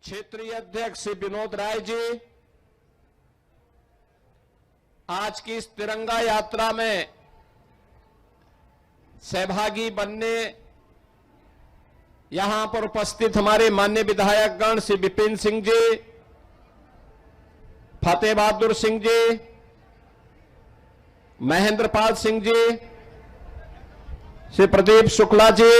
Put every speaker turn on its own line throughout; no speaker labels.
क्षेत्रीय अध्यक्ष श्री विनोद राय जी आज की इस तिरंगा यात्रा में सहभागी बनने यहां पर उपस्थित हमारे माननीय विधायकगण श्री विपिन सिंह जी, फतेह बहादुर सिंह जी, महेंद्र पाल सिंह जी, श्री प्रदीप शुक्ला जी,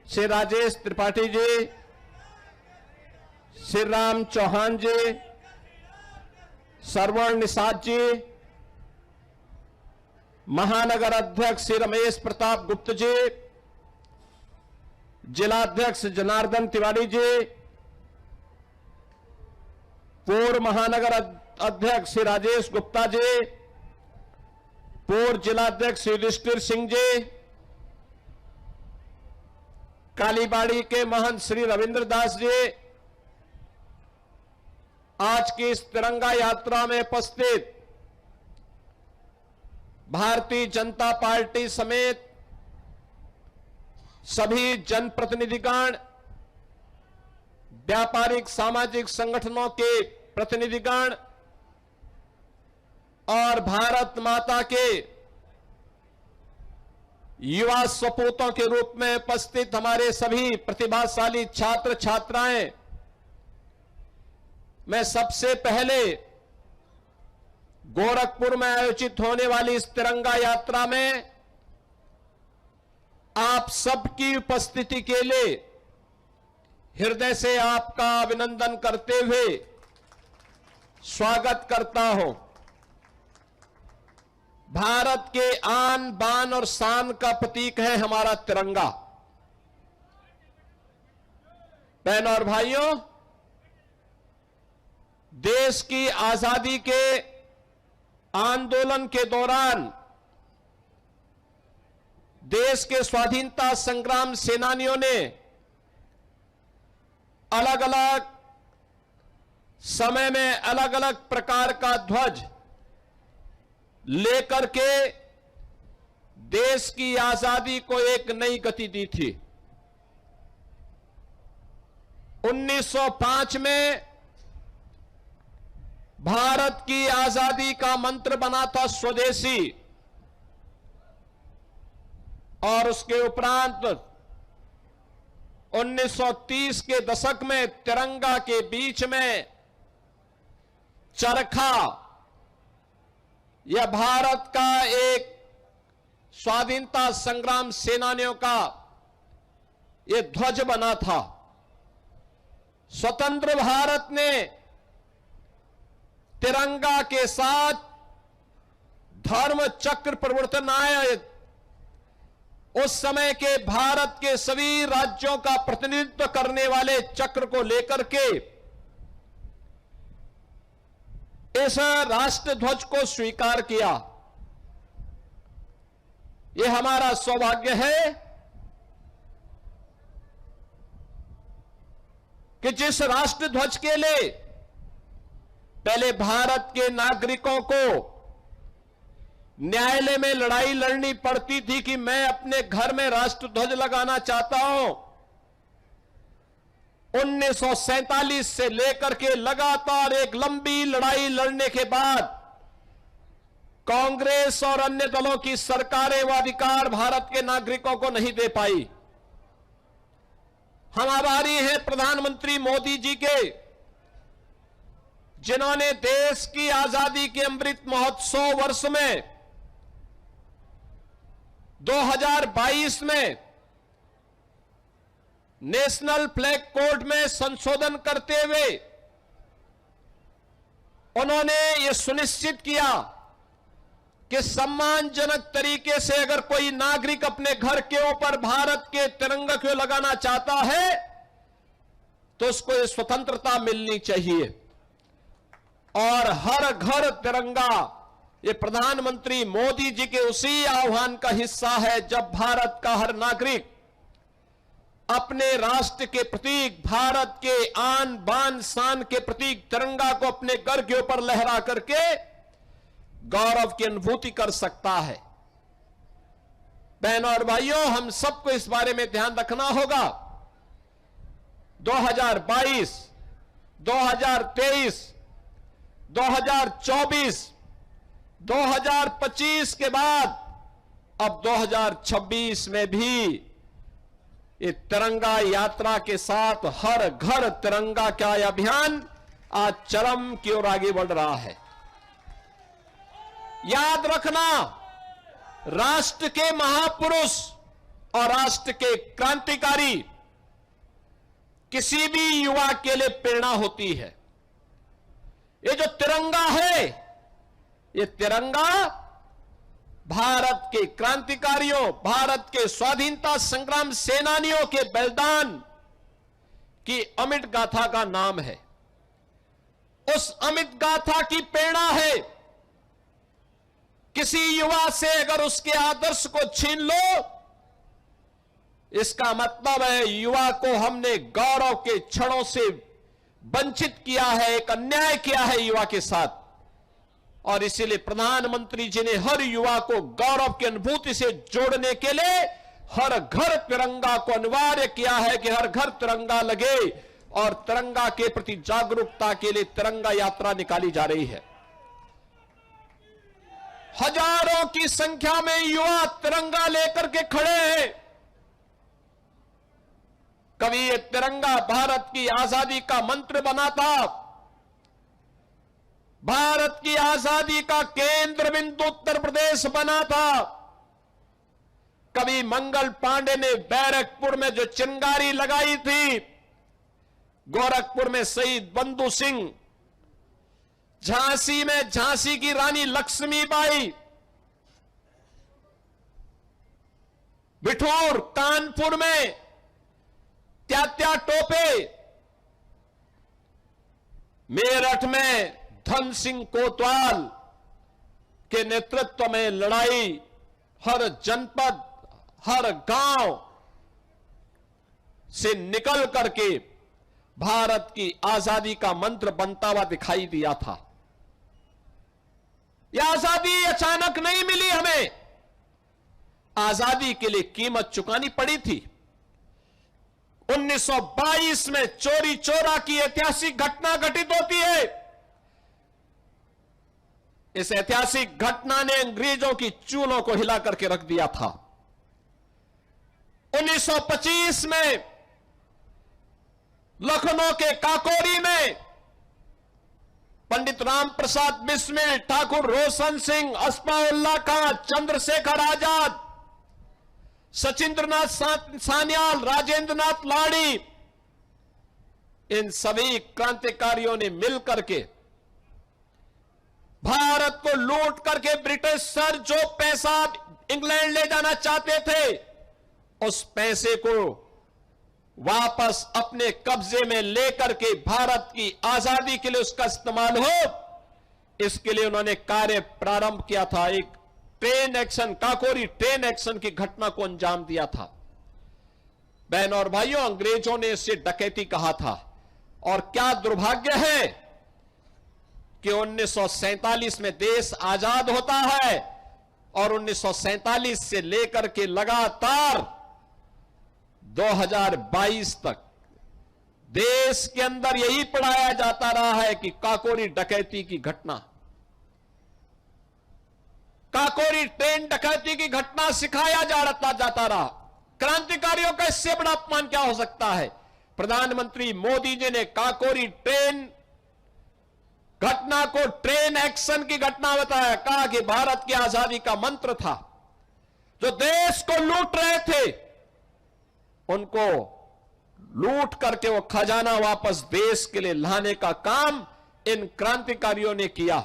श्री राजेश त्रिपाठी जी, श्री राम चौहान जी, सरवण निषाद जी, महानगर अध्यक्ष श्री रमेश प्रताप गुप्त जी, जिला अध्यक्ष जनार्दन तिवारी जी, पूर्व महानगर अध्यक्ष श्री राजेश गुप्ता जी, पूर्व जिला अध्यक्ष श्री युधिष्ठिर सिंह जी, कालीबाड़ी के महंत श्री रविंद्र दास जी, आज की इस तिरंगा यात्रा में उपस्थित भारतीय जनता पार्टी समेत सभी जनप्रतिनिधिगण, व्यापारिक सामाजिक संगठनों के प्रतिनिधिगण और भारत माता के युवा सपूतों के रूप में उपस्थित हमारे सभी प्रतिभाशाली छात्र छात्राएं, मैं सबसे पहले गोरखपुर में आयोजित होने वाली इस तिरंगा यात्रा में आप सबकी उपस्थिति के लिए हृदय से आपका अभिनंदन करते हुए स्वागत करता हूं। भारत के आन बान और शान का प्रतीक है हमारा तिरंगा। बहनों और भाइयों, देश की आजादी के आंदोलन के दौरान देश के स्वाधीनता संग्राम सेनानियों ने अलग अलग समय में अलग अलग प्रकार का ध्वज लेकर के देश की आजादी को एक नई गति दी थी। 1905 में भारत की आजादी का मंत्र बना था स्वदेशी, और उसके उपरांत 1930 के दशक में तिरंगा के बीच में चरखा यह भारत का एक स्वाधीनता संग्राम सेनानियों का यह ध्वज बना था। स्वतंत्र भारत ने तिरंगा के साथ धर्म चक्र परिवर्तन आया। उस समय के भारत के सभी राज्यों का प्रतिनिधित्व करने वाले चक्र को लेकर के इस राष्ट्र ध्वज को स्वीकार किया। यह हमारा सौभाग्य है कि जिस राष्ट्र ध्वज के लिए पहले भारत के नागरिकों को न्यायालय में लड़ाई लड़नी पड़ती थी कि मैं अपने घर में राष्ट्र ध्वज लगाना चाहता हूं, 1947 से लेकर के लगातार एक लंबी लड़ाई लड़ने के बाद कांग्रेस और अन्य दलों की सरकारें वह अधिकार भारत के नागरिकों को नहीं दे पाई। हम आभारी हैं प्रधानमंत्री मोदी जी के, जिन्होंने देश की आजादी के अमृत महोत्सव वर्ष में 2022 में नेशनल फ्लैग कोड में संशोधन करते हुए उन्होंने यह सुनिश्चित किया कि सम्मानजनक तरीके से अगर कोई नागरिक अपने घर के ऊपर भारत के तिरंगा को लगाना चाहता है तो उसको ये स्वतंत्रता मिलनी चाहिए। और हर घर तिरंगा ये प्रधानमंत्री मोदी जी के उसी आह्वान का हिस्सा है, जब भारत का हर नागरिक अपने राष्ट्र के प्रतीक, भारत के आन बान शान के प्रतीक तिरंगा को अपने घर के ऊपर लहरा करके गौरव की अनुभूति कर सकता है। बहनों और भाइयों, हम सबको इस बारे में ध्यान रखना होगा। 2022, 2023, 2024, 2025 के बाद अब 2026 में भी ये तिरंगा यात्रा के साथ हर घर तिरंगा का यह अभियान आज चरम की ओर आगे बढ़ रहा है। याद रखना, राष्ट्र के महापुरुष और राष्ट्र के क्रांतिकारी किसी भी युवा के लिए प्रेरणा होती है। ये जो तिरंगा है, ये तिरंगा भारत के क्रांतिकारियों, भारत के स्वाधीनता संग्राम सेनानियों के बलिदान की अमिट गाथा का नाम है। उस अमिट गाथा की प्रेरणा है। किसी युवा से अगर उसके आदर्श को छीन लो, इसका मतलब है युवा को हमने गौरव के क्षणों से वंचित किया है, एक अन्याय किया है युवा के साथ। और इसीलिए प्रधानमंत्री जी ने हर युवा को गौरव की अनुभूति से जोड़ने के लिए हर घर तिरंगा को अनिवार्य किया है कि हर घर तिरंगा लगे, और तिरंगा के प्रति जागरूकता के लिए तिरंगा यात्रा निकाली जा रही है। हजारों की संख्या में युवा तिरंगा लेकर के खड़े हैं। कभी ये तिरंगा भारत की आजादी का मंत्र बना था, भारत की आजादी का केंद्र बिंदु उत्तर प्रदेश बना था। कभी मंगल पांडे ने बैरकपुर में जो चिंगारी लगाई थी, गोरखपुर में शहीद बंधु सिंह, झांसी में झांसी की रानी लक्ष्मीबाई, बिठूर कानपुर में त्यात्या टोपे, मेरठ में धन सिंह कोतवाल के नेतृत्व में लड़ाई हर जनपद, हर गांव से निकल करके भारत की आजादी का मंत्र बनता हुआ दिखाई दिया था। यह आजादी अचानक नहीं मिली हमें, आजादी के लिए कीमत चुकानी पड़ी थी। 1922 में चोरी चोरा की ऐतिहासिक घटना घटित होती है। इस ऐतिहासिक घटना ने अंग्रेजों की चूलों को हिला करके रख दिया था। 1925 में लखनऊ के काकोरी में पंडित राम प्रसाद बिस्मिल, ठाकुर रोशन सिंह, अस्फाउल्लाह खां, चंद्रशेखर आजाद, सचिंद्रनाथ सान्याल, राजेंद्र नाथ लाड़ी, इन सभी क्रांतिकारियों ने मिलकर के भारत को लूट करके ब्रिटिश सर जो पैसा इंग्लैंड ले जाना चाहते थे, उस पैसे को वापस अपने कब्जे में लेकर के भारत की आजादी के लिए उसका इस्तेमाल हो, इसके लिए उन्होंने कार्य प्रारंभ किया था। एक train action, Kakori train action की घटना को अंजाम दिया था। बहनों और भाइयों, अंग्रेजों ने इसे डकैती कहा था। और क्या दुर्भाग्य है कि 1947 में देश आजाद होता है और 1947 से लेकर के लगातार 2022 तक देश के अंदर यही पढ़ाया जाता रहा है कि काकोरी डकैती की घटना, काकोरी ट्रेन डकैती की घटना सिखाया जाता रहा। क्रांतिकारियों का इससे बड़ा अपमान क्या हो सकता है। प्रधानमंत्री मोदी जी ने काकोरी ट्रेन घटना को ट्रेन एक्शन की घटना बताया, कहा कि भारत की आजादी का मंत्र था। जो देश को लूट रहे थे उनको लूट करके वो खजाना वापस देश के लिए लाने का काम इन क्रांतिकारियों ने किया।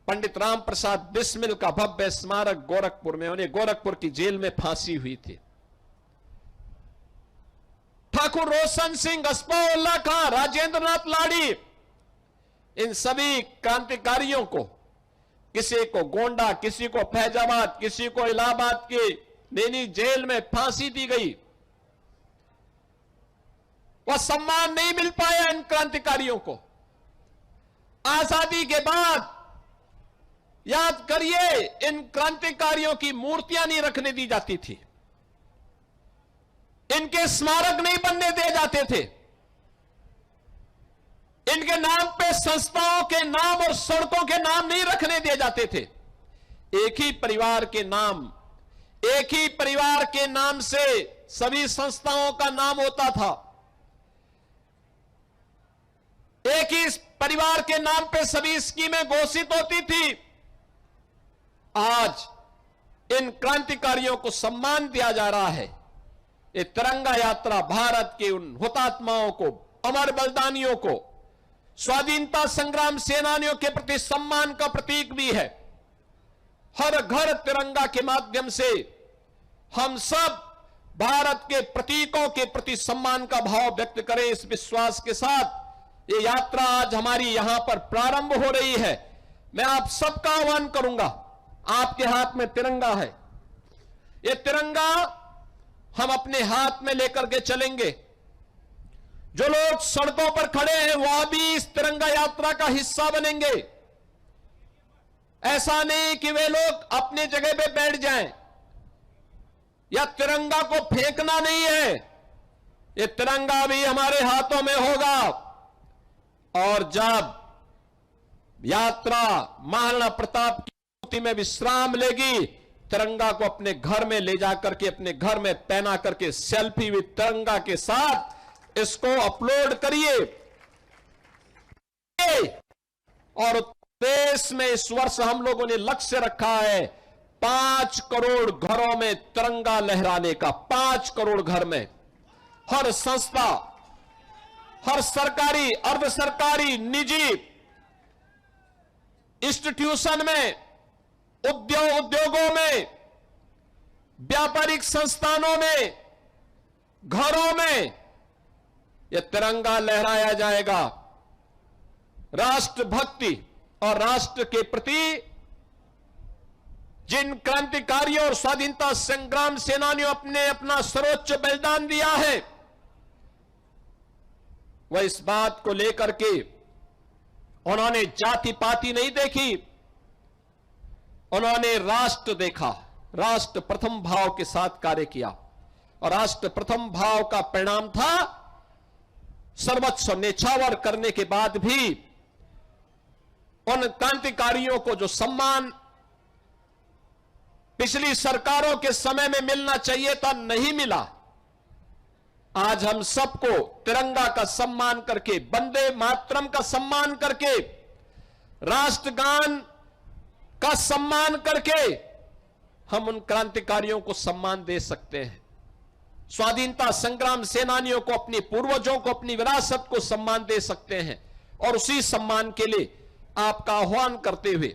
पंडित राम प्रसाद बिस्मिल का भव्य स्मारक गोरखपुर में, उन्हें गोरखपुर की जेल में फांसी हुई थी। ठाकुर रोशन सिंह, अस्फाउल्लाह खां, राजेंद्र नाथ लाड़ी, इन सभी क्रांतिकारियों को, किसी को गोंडा, किसी को फैजाबाद, किसी को इलाहाबाद के नैनी जेल में फांसी दी गई। वह सम्मान नहीं मिल पाया इन क्रांतिकारियों को। आजादी के बाद याद करिए, इन क्रांतिकारियों की मूर्तियां नहीं रखने दी जाती थी। इनके स्मारक नहीं बनने दिए जाते थे। इनके नाम पे संस्थाओं के नाम और सड़कों के नाम नहीं रखने दिए जाते थे। एक ही परिवार के नाम, एक ही परिवार के नाम से सभी संस्थाओं का नाम होता था। एक ही परिवार के नाम पे सभी स्कीमें घोषित होती थी। आज इन क्रांतिकारियों को सम्मान दिया जा रहा है। ये तिरंगा यात्रा भारत के उन हुतात्माओं को, अमर बलिदानियों को, स्वाधीनता संग्राम सेनानियों के प्रति सम्मान का प्रतीक भी है। हर घर तिरंगा के माध्यम से हम सब भारत के प्रतीकों के प्रति सम्मान का भाव व्यक्त करें। इस विश्वास के साथ ये यात्रा आज हमारी यहां पर प्रारंभ हो रही है। मैं आप सबका आह्वान करूंगा, आपके हाथ में तिरंगा है। ये तिरंगा हम अपने हाथ में लेकर के चलेंगे। जो लोग सड़कों पर खड़े हैं वह भी इस तिरंगा यात्रा का हिस्सा बनेंगे। ऐसा नहीं कि वे लोग अपनी जगह पे बैठ जाएं, या तिरंगा को फेंकना नहीं है। ये तिरंगा भी हमारे हाथों में होगा। और जब यात्रा महाराणा प्रताप की मूर्ति में विश्राम लेगी, तिरंगा को अपने घर में ले जाकर के अपने घर में पहना करके सेल्फी विद तिरंगा के साथ इसको अपलोड करिए। और देश में इस वर्ष हम लोगों ने लक्ष्य रखा है 5 करोड़ घरों में तिरंगा लहराने का। 5 करोड़ घर में, हर संस्था, हर सरकारी, अर्ध सरकारी, निजी इंस्टीट्यूशन में, उद्योगों में, व्यापारिक संस्थानों में, घरों में यह तिरंगा लहराया जाएगा। राष्ट्रभक्ति और राष्ट्र के प्रति जिन क्रांतिकारियों और स्वाधीनता संग्राम सेनानियों ने अपना सर्वोच्च बलिदान दिया है, वह इस बात को लेकर के उन्होंने जाति पाति नहीं देखी, उन्होंने राष्ट्र देखा, राष्ट्र प्रथम भाव के साथ कार्य किया। और राष्ट्र प्रथम भाव का परिणाम था सर्वस्व न्यौछावर करने के बाद भी उन क्रांतिकारियों को जो सम्मान पिछली सरकारों के समय में मिलना चाहिए था, नहीं मिला। आज हम सबको तिरंगा का सम्मान करके, वंदे मातरम का सम्मान करके, राष्ट्रगान का सम्मान करके हम उन क्रांतिकारियों को सम्मान दे सकते हैं। स्वाधीनता संग्राम सेनानियों को, अपने पूर्वजों को, अपनी विरासत को सम्मान दे सकते हैं। और उसी सम्मान के लिए आपका आह्वान करते हुए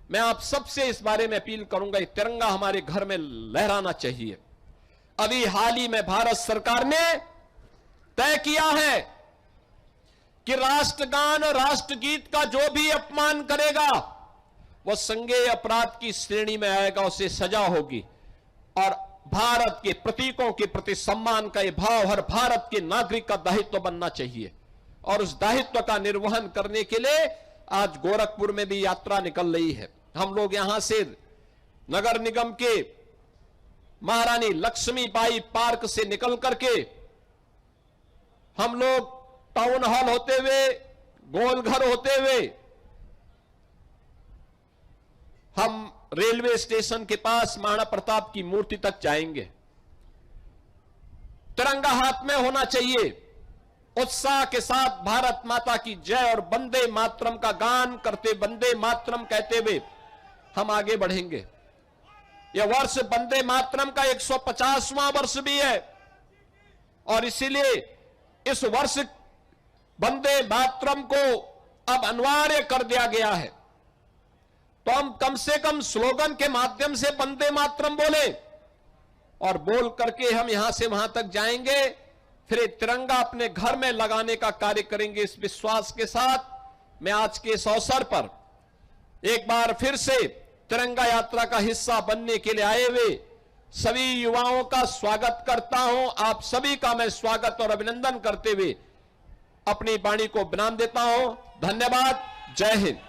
मैं आप सबसे इस बारे में अपील करूंगा, ये तिरंगा हमारे घर में लहराना चाहिए। अभी हाल ही में भारत सरकार ने तय किया है कि राष्ट्रगान और राष्ट्रगीत का जो भी अपमान करेगा वह संज्ञेय अपराध की श्रेणी में आएगा, उसे सजा होगी। और भारत के प्रतीकों के प्रति सम्मान का यह भाव हर भारत के नागरिक का दायित्व बनना चाहिए। और उस दायित्व का निर्वहन करने के लिए आज गोरखपुर में भी यात्रा निकल रही है। हम लोग यहां से नगर निगम के महारानी लक्ष्मीबाई पार्क से निकल करके हम लोग टाउन हॉल होते हुए, गोलघर होते हुए हम रेलवे स्टेशन के पास महाराणा प्रताप की मूर्ति तक जाएंगे। तिरंगा हाथ में होना चाहिए। उत्साह के साथ भारत माता की जय और वंदे मातरम का गान करते, वंदे मातरम कहते हुए हम आगे बढ़ेंगे। यह वर्ष वंदे मातरम का 150वां वर्ष भी है और इसीलिए इस वर्ष वंदे मातरम को अब अनिवार्य कर दिया गया है। तो हम कम से कम स्लोगन के माध्यम से वंदे मातरम बोले और बोल करके हम यहां से वहां तक जाएंगे, फिर तिरंगा अपने घर में लगाने का कार्य करेंगे। इस विश्वास के साथ मैं आज के इस अवसर पर एक बार फिर से तिरंगा यात्रा का हिस्सा बनने के लिए आए हुए सभी युवाओं का स्वागत करता हूं। आप सभी का मैं स्वागत और अभिनंदन करते हुए अपनी वाणी को विराम देता हूं। धन्यवाद। जय हिंद।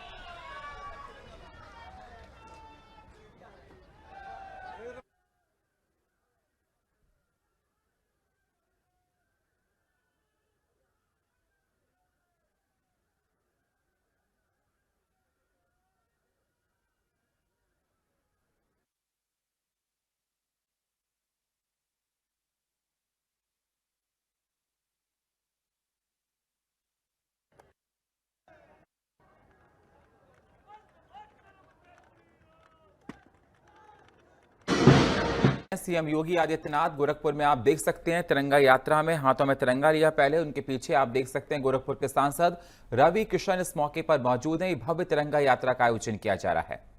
सीएम योगी आदित्यनाथ। गोरखपुर में आप देख सकते हैं तिरंगा यात्रा में हाथों में तिरंगा लिया, पहले उनके पीछे आप देख सकते हैं गोरखपुर के सांसद रवि किशन इस मौके पर मौजूद हैं। भव्य तिरंगा यात्रा का आयोजन किया जा रहा है।